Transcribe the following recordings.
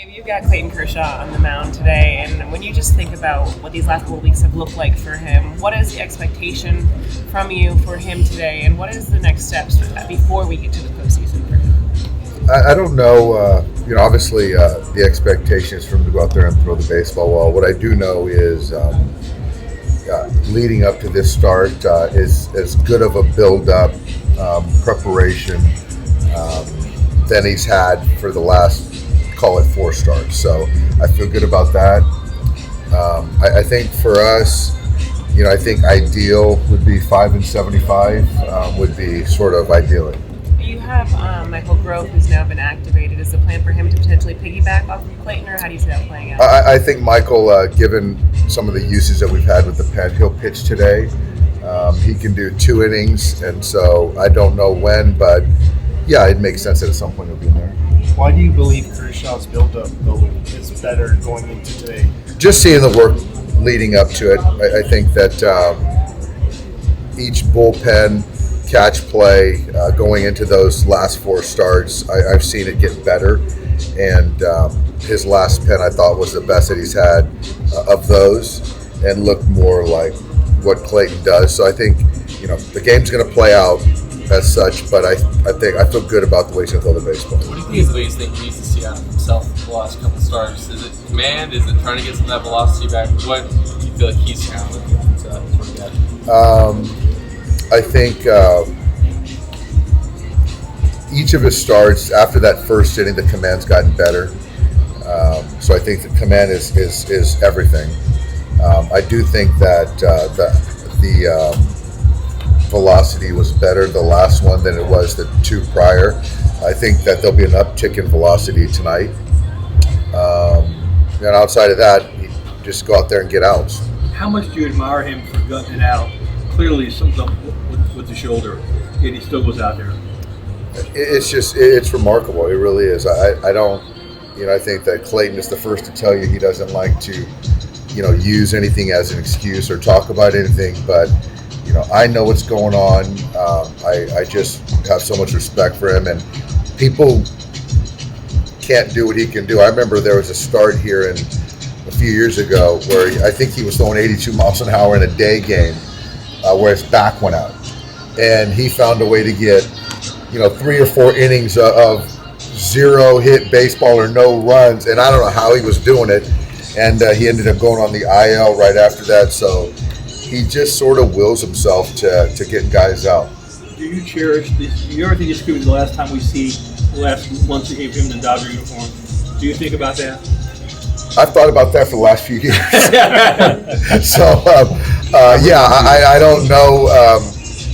You've got Clayton Kershaw on the mound today, and when you just think about what these last couple of weeks have looked like for him, what is the expectation from you for him today, and what is the next steps before we get to the postseason for him? I don't know. Obviously, the expectation is for him to go out there and throw the baseball well. What I do know is leading up to this start is as good of a build-up preparation than he's had for the last, call it 4 starts. So I feel good about that. I think for us, I think ideal would be 5-75 would be sort of ideally. You have Michael Grove, who's now been activated. Is the plan for him to potentially piggyback off of Clayton, or how do you see that playing out? I think Michael, given some of the uses that we've had with the pen, he'll pitch today. He can do 2 innings, and so I don't know when, but yeah, it makes sense that at some point he'll be in there. Why do you believe Kershaw's build-up is better going into today? Just seeing the work leading up to it, I think that each bullpen catch play going into those last 4 starts, I've seen it get better, and his last pen I thought was the best that he's had of those, and looked more like what Clayton does. So I think the game's going to play out as such, but I feel good about the way he's going to throw the baseball. What do you think is the biggest thing he needs to see out of himself the last couple starts? Is it command? Is it trying to get some of that velocity back? What do you feel like he's challenging to sort of get? I think each of his starts after that first inning, the command's gotten better. So I think the command is everything. I do think that the velocity was better the last one than it was the 2 prior. I think that there'll be an uptick in velocity tonight. And outside of that, just go out there and get outs. How much do you admire him for gutting it out? Clearly something up with the shoulder, yet he still goes out there. It's remarkable. It really is. I don't, I think that Clayton is the first to tell you he doesn't like to, use anything as an excuse or talk about anything, but I know what's going on. I just have so much respect for him, and people can't do what he can do. I remember there was a start here a few years ago where I think he was throwing 82 miles an hour in a day game where his back went out, and he found a way to get 3 or 4 innings of 0 hit baseball or no runs, and I don't know how he was doing it, and he ended up going on the IL right after that. So he just sort of wills himself to get guys out. Do you cherish this? Do you ever think it's going to be the last time we see the last months of him in the Dodger uniform? Do you think about that? I've thought about that for the last few years. So, I don't know.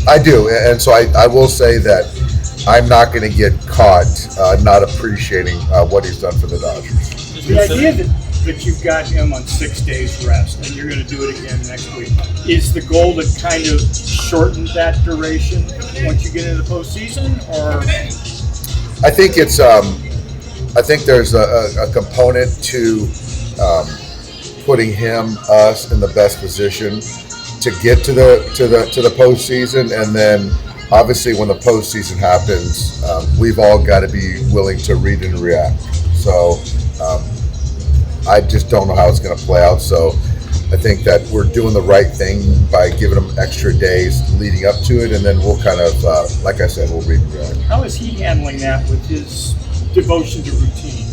I do. And so I will say that I'm not going to get caught not appreciating what he's done for the Dodgers. The idea that you've got him on 6 days rest and you're going to do it again next week, is the goal to kind of shorten that duration once you get into the postseason, or? I think it's. I think there's a component to putting us in the best position to get to the postseason, and then obviously when the postseason happens, we've all got to be willing to read and react. So. I just don't know how it's going to play out. So I think that we're doing the right thing by giving them extra days leading up to it, and then we'll kind of, like I said, we'll read and react. How is he handling that with his devotion to routine?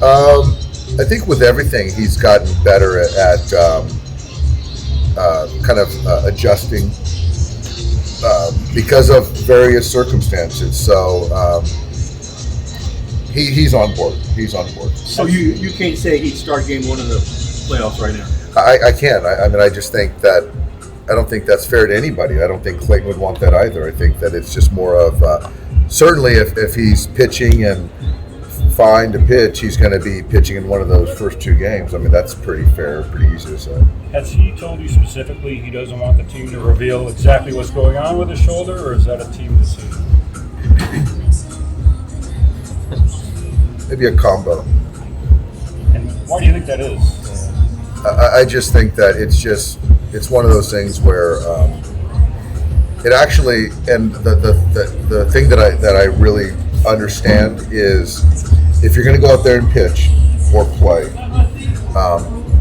I think with everything, he's gotten better at kind of adjusting because of various circumstances. So he's on board. He's on board. So you can't say he'd start game 1 of the playoffs right now? I can't. I mean, I just think that I don't think that's fair to anybody. I don't think Clayton would want that either. I think that it's just more of certainly if he's pitching and fine to pitch, he's going to be pitching in one of those first 2 games. I mean, that's pretty fair, pretty easy to say. Has he told you specifically he doesn't want the team to reveal exactly what's going on with his shoulder, or is that a team decision? Maybe a combo. And why do you think that is? I just think that it's one of those things where it actually, and the thing that I really understand is if you're going to go out there and pitch, or play,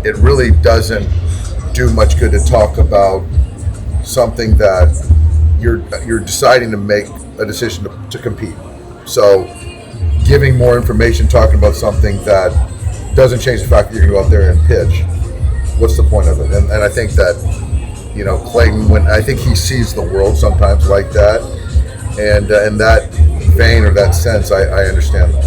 it really doesn't do much good to talk about something that you're deciding to make a decision to compete. So giving more information, talking about something that doesn't change the fact that you're going to go out there and pitch, what's the point of it? And I think that, Clayton, when I think he sees the world sometimes like that, and in that vein or that sense, I understand that.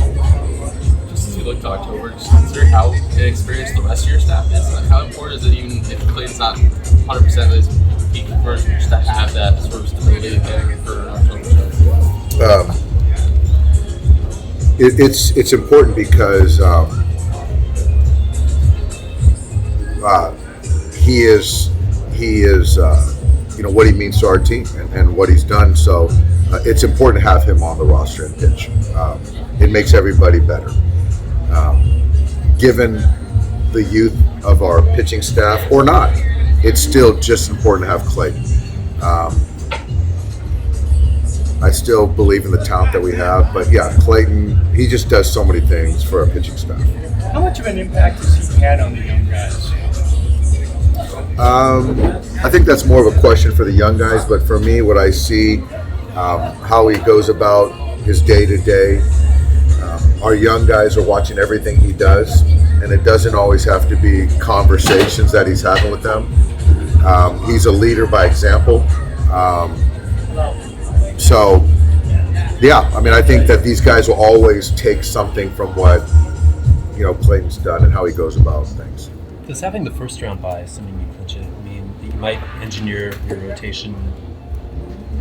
Just as we look to October, just consider how inexperienced the rest of your staff is. Like, how important is it, even if Clayton's not 100% of his peak version, just to have that sort of stability there for an October show? It's important because he is what he means to our team and what he's done. So it's important to have him on the roster and pitch. It makes everybody better. Given the youth of our pitching staff or not, it's still just important to have Clayton. I still believe in the talent that we have, but yeah, Clayton, he just does so many things for our pitching staff. How much of an impact has he had on the young guys? I think that's more of a question for the young guys, but for me, what I see, how he goes about his day-to-day, our young guys are watching everything he does, and it doesn't always have to be conversations that he's having with them. He's a leader by example. So, yeah, I think that these guys will always take something from what, Clayton's done and how he goes about things. Does having the first round bye, assuming you clinch it, mean that you might engineer your rotation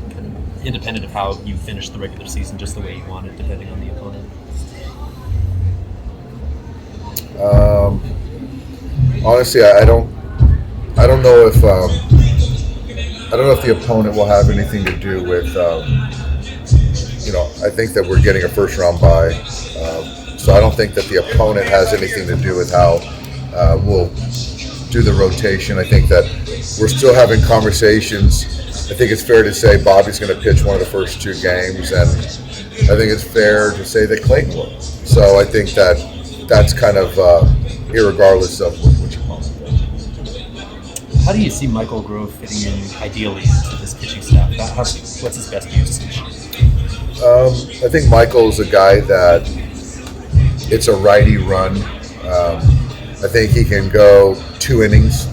kind of independent of how you finish the regular season, just the way you want it, depending on the opponent? Honestly, I don't know if the opponent will have anything to do with. I think that we're getting a first round bye, so I don't think that the opponent has anything to do with how we'll do the rotation. I think that we're still having conversations. I think it's fair to say Bobby's going to pitch one of the first two games, and I think it's fair to say that Clayton will. So I think that that's kind of irregardless of which opponent. How do you see Michael Grove fitting in ideally into this pitching staff? What's his best usage? I think Michael's a guy that it's a righty run. I think he can go 2 innings.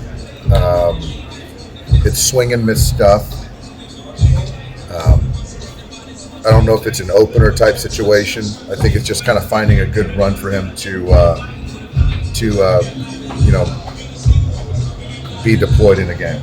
It's swing and miss stuff. I don't know if it's an opener type situation. I think it's just kind of finding a good run for him to be deployed in a game.